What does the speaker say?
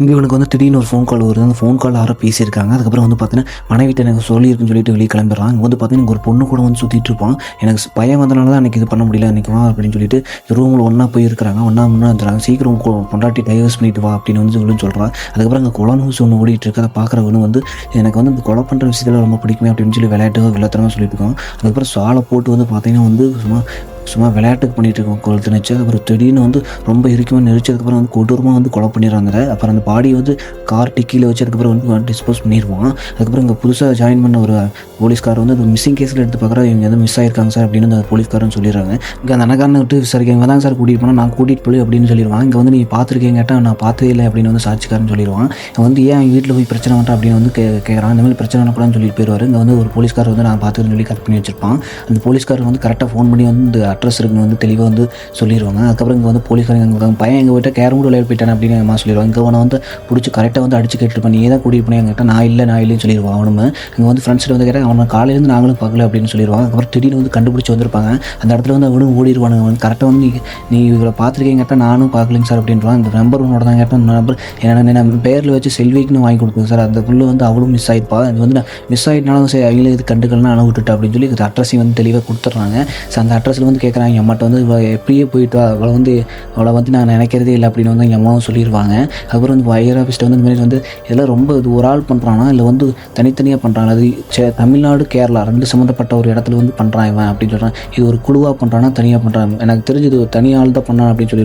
இங்க இவனுக்கு வந்து திடீர்னு ஒரு ஃபோன் கால் வருது. அந்த ஃபோன் கால்ல யாரோ பேசியிருக்காங்க. அதுக்கப்புறம் வந்து பார்த்தீங்கன்னா, மனைவிட்ட எனக்கு சொல்லியிருக்குன்னு சொல்லிட்டு வெளிய கிளம்பிடுறான். இங்க வந்து பார்த்தீங்கன்னா, இங்க ஒரு பொண்ணு கூட வந்து சுத்திட்டு இருப்பான். எனக்கு பயம் வந்தனால தான் அன்னைக்கு இது பண்ண முடியல. அன்னைக்கு வா அப்படின்னு சொல்லிட்டு ரூம்ல ஒண்ணா போய் இருக்கிறாங்க. ஒண்ணா வந்துறாங்க. சீக்கிரம் பொண்டாட்டி டைவர்ஸ் பண்ணிட்டு வா அப்படின்னு வந்து சொல்றா. அதுக்கப்புறம் அங்க கொலை நியூஸ் ஒண்ணு ஓடிட்டு இருக்கு. அத பார்க்குறவனும் வந்து எனக்கு வந்து இந்த கொலை பண்ற விஷயத்துல ரொம்ப பிடிக்குமே அப்படின்னு சொல்லி விளையாட்டமா சொல்லிட்டு இருக்கான். அதுக்கப்புறம் சால போட்டு வந்து பார்த்தீங்கன்னா வந்து சும்மா சும்மா விளையாட்டுக்கு பண்ணிட்டு இருக்கோம் கொளுத்து நச்சு. அப்புறம் திடீர்னு வந்து ரொம்ப இறுக்கமா நெரிச்சதுக்கப்புறம் வந்து கொடூரமா வந்து கொலை பண்ணிடுறாங்க. அப்புறம் அந்த பாடிய வந்து கார் டிக்கில வச்சு அதுக்கப்புறம் வந்து டிஸ்போஸ் பண்ணிருவான். அதுக்கப்புறம் இங்க புதுசா ஜாயின் பண்ண ஒரு போலீஸ்காரர் வந்து அந்த மிஸ்ஸிங் கேஸ்ல எடுத்து பார்க்குறா. இவங்க எதுவும் மிஸ் ஆயிருக்காங்க சார் அப்படின்னு அந்த போலீஸ்காரன்னு சொல்லிடுறாங்க. இங்க அந்த அண்ணக்காரனை விட்டு விசாரிக்க இவங்க தான் சார் கூட்டிட்டு போனா நான் கூட்டிட்டு போய் அப்படின்னு சொல்லிடுவான். இங்க வந்து நீ பார்த்துருக்கீங்க கேட்டா நான் பார்த்ததே இல்லை அப்படின்னு வந்து சாட்சிக்காரன் சொல்லிடுவான். அவன் வந்து ஏன் வீட்டில் போய் பிரச்சனை பண்ணுறான் அப்படின்னு வந்து கேட்குறான். இந்த மாதிரி பிரச்சனை பண்ணக்கூடாதுன்னு சொல்லிட்டு போயிடுவாரு. இங்க வந்து ஒரு போலீஸ்காரர் வந்து நான் பார்த்துக்கிறேன்னு சொல்லி கட் பண்ணி வச்சிருப்பான். அந்த போலீஸ்காரர் வந்து கரெக்டாக ஃபோன் பண்ணி வந்து இந்த அட்ரஸ் இருக்குன்னு வந்து தெளிவாக வந்து சொல்லிடுவாங்க. அதுக்கப்புறம் இங்கே வந்து போலீஸ்காரங்க எங்க பையன் எங்கள் வீட்டை கேரம் போர்டு விளையாட போயிட்டான் அப்படின்னு அம்மா சொல்லிடுவாங்க. இங்கே அவனை வந்து பிடிச்சி கரெக்டாக வந்து அடிச்சு கேட்டுருப்பான். நீ தான் கூட்டிகிட்டு போனேன் என்கிட்ட நான் இல்லைன்னு சொல்லிடுவான். அவனுமே இங்கே வந்து ஃப்ரெண்ட்ஸ்கிட்ட வந்து கேட்டால் அவனை காலையிலேருந்து நாங்களும் பார்க்கல அப்படின்னு சொல்லிடுவாங்க. அதுக்கப்புறம் திடீர்னு வந்து கண்டுபிடிச்சி வந்திருப்பாங்க. அந்த இடத்துல வந்து அவனும் ஓடிடுவானுங்க. வந்து கரெக்டாக வந்து நீ இவரை பார்த்துருக்கீங்க கேட்டால் நானும் பார்க்கலைங்க சார் அப்படின்றான். இந்த நம்பர் உன்னோட தான் கேட்டால் நம்பர் என்ன பேரில் வச்சு செல்விக்குன்னு வாங்கி கொடுக்குங்க சார். அந்த புல்லு வந்து அவளும் மிஸ் ஆகிருப்பா. இது வந்து மிஸ் ஆகிட்டனாலும் சரி அவங்களே இது கண்டுக்கலாம் நான் விட்டுட்டா அப்படின்னு சொல்லி அட்ரஸையும் வந்து தெளிவாக கொடுத்துட்றாங்க. ஸோ அந்த அட்ரஸில் வந்து கேட்குறாங்க அம்மாட்ட வந்து எப்படியே போயிட்டு அவளை வந்து நான் நினைக்கிறதே இல்லை அப்படின்னு வந்து எங்கள் அம்மாவும் சொல்லிடுவாங்க. அதுக்கப்புறம் வந்து வையர் ஆஃபீஸ்ட்டு வந்து இந்த மாதிரி வந்து இதெல்லாம் ரொம்ப இது ஒரு ஆள் பண்ணுறானா இல்லை வந்து தனித்தனியாக பண்ணுறாங்க. அது தமிழ்நாடு கேரளா 2 சம்மந்தப்பட்ட ஒரு இடத்துல வந்து பண்ணுறான் இவன் அப்படின்னு சொல்கிறான். இது ஒரு குழுவாக பண்ணுறானா தனியாக பண்ணுறான் எனக்கு தெரிஞ்சு இது தனி ஆள் தான் பண்ணான் அப்படின்னு சொல்லி